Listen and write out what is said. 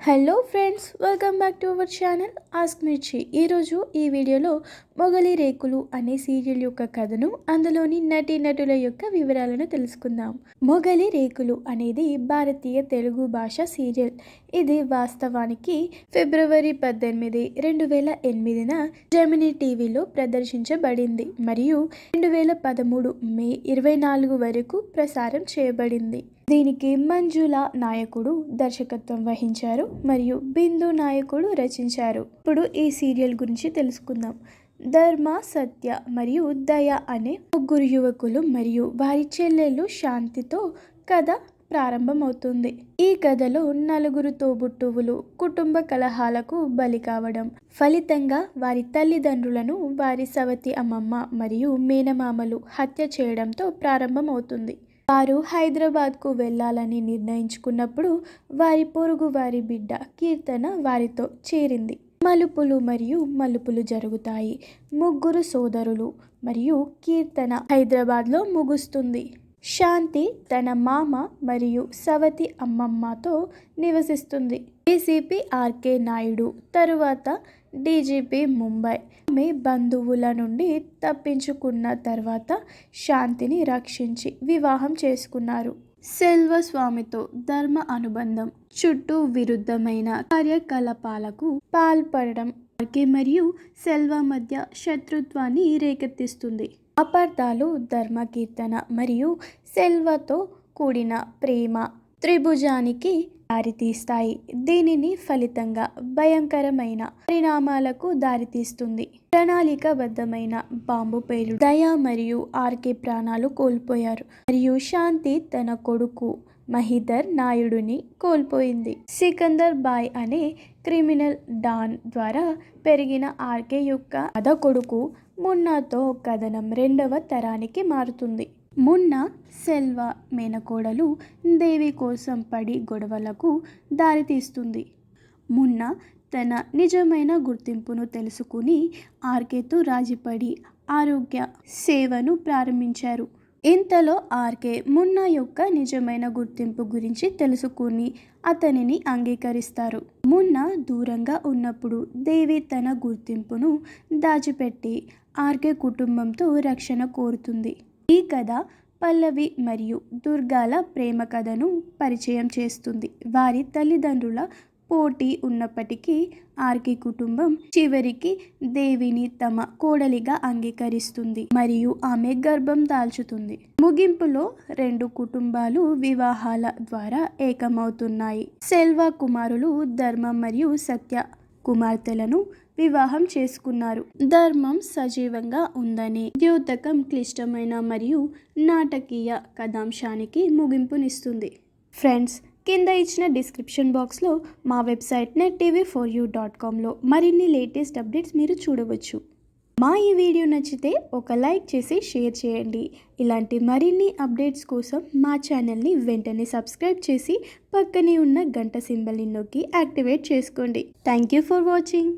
Hello friends, welcome back to our channel ask మిర్చి. ఈరోజు ఈ వీడియోలో మొగలి రేకులు అనే సీరియల్ యొక్క కథను, అందులోని నటీనటుల యొక్క వివరాలను తెలుసుకుందాం. మొగలి రేకులు అనేది భారతీయ తెలుగు భాష సీరియల్. ఇది వాస్తవానికి ఫిబ్రవరి 18, 2008న జెమినీ టీవీలో ప్రదర్శించబడింది మరియు 2013 మే 24 వరకు ప్రసారం చేయబడింది. దీనికి మంజుల నాయకుడు దర్శకత్వం వహించారు మరియు బిందు నాయకుడు రచించారు. ఇప్పుడు ఈ సీరియల్ గురించి తెలుసుకుందాం. ధర్మ, సత్య మరియు దయ అనే ముగ్గురు యువకులు మరియు వారి చెల్లెలు శాంతితో కథ ప్రారంభమవుతుంది. ఈ కథలో నలుగురు తోబుట్టువులు కుటుంబ కలహాలకు బలి కావడం, ఫలితంగా వారి తల్లిదండ్రులను వారి సవతి అమ్మమ్మ మరియు మేనమామలు హత్య చేయడంతో ప్రారంభమవుతుంది. వారు హైదరాబాద్కు వెళ్ళాలని నిర్ణయించుకున్నప్పుడు వారి పొరుగు వారి బిడ్డ కీర్తన వారితో చేరింది. మలుపులు జరుగుతాయి. ముగ్గురు సోదరులు మరియు కీర్తన హైదరాబాద్లో ముగుస్తుంది. శాంతి తన మామ మరియు సవతి అమ్మమ్మతో నివసిస్తుంది. డీసీపీ ఆర్కే నాయుడు తరువాత డీజీపీ ముంబై ఆమె బంధువుల నుండి తప్పించుకున్న తర్వాత శాంతిని రక్షించి వివాహం చేసుకున్నారు. సెల్వస్వామితో ధర్మ అనుబంధం చుట్టూ విరుద్ధమైన కార్యకలాపాలకు పాల్పడడం ఆర్కే మరియు సెల్వ మధ్య శత్రుత్వాన్ని రేకెత్తిస్తుంది. అపార్థాలు ధర్మ, కీర్తన మరియు సెల్వతో కూడిన ప్రేమ త్రిభుజానికి దారితీస్తాయి. దీనిని ఫలితంగా భయంకరమైన పరిణామాలకు దారితీస్తుంది. ప్రణాళికాబద్ధమైన బాంబు పేలుడు దయ మరియు ఆర్కే ప్రాణాలు కోల్పోయారు మరియు శాంతి తన కొడుకు మహిధర్ నాయుడుని కోల్పోయింది. సికందర్ బాయ్ అనే క్రిమినల్ డాన్ ద్వారా పెరిగిన ఆర్కే యొక్క అద కొడుకు మున్నాతో కథనం 2వ తరానికి మారుతుంది. మున్నా, సెల్వ మేనకోడలు దేవి కోసం పడి గొడవలకు దారితీస్తుంది. మున్నా తన నిజమైన గుర్తింపును తెలుసుకుని ఆర్కేతో రాజీపడి ఆరోగ్య సేవను ప్రారంభించారు. ఇంతలో ఆర్కే మున్నా యొక్క నిజమైన గుర్తింపు గురించి తెలుసుకుని అతనిని అంగీకరిస్తారు. మున్నా దూరంగా ఉన్నప్పుడు దేవి తన గుర్తింపును దాచిపెట్టి ఆర్కే కుటుంబంతో రక్షణ కోరుతుంది. ఈ కథ పల్లవి మరియు దుర్గాల ప్రేమ కథను పరిచయం చేస్తుంది. వారి తల్లిదండ్రుల పోటీ ఉన్నప్పటికీ ఆర్కే కుటుంబం చివరికి దేవిని తమ కోడలిగా అంగీకరిస్తుంది మరియు ఆమె గర్భం దాల్చుతుంది. ముగింపులో 2 కుటుంబాలు వివాహాల ద్వారా ఏకమవుతున్నాయి. సెల్వ కుమారులు ధర్మ మరియు సత్య కుమార్తెలను వివాహం చేసుకున్నారు. ధర్మం సజీవంగా ఉందని ద్యోతకం క్లిష్టమైన మరియు నాటకీయ కథాంశానికి ముగింపునిస్తుంది. ఫ్రెండ్స్, కింద ఇచ్చిన డిస్క్రిప్షన్ బాక్స్లో మా వెబ్సైట్ nettv4u.comలో మరిన్ని లేటెస్ట్ అప్డేట్స్ మీరు చూడవచ్చు. మా ఈ వీడియో నచ్చితే ఒక లైక్ చేసి షేర్ చేయండి. ఇలాంటి మరిన్ని అప్డేట్స్ కోసం మా ఛానల్ని వెంటనే సబ్స్క్రైబ్ చేసి పక్కనే ఉన్న గంట సింబల్ని నొక్కి యాక్టివేట్ చేసుకోండి. Thank you for watching.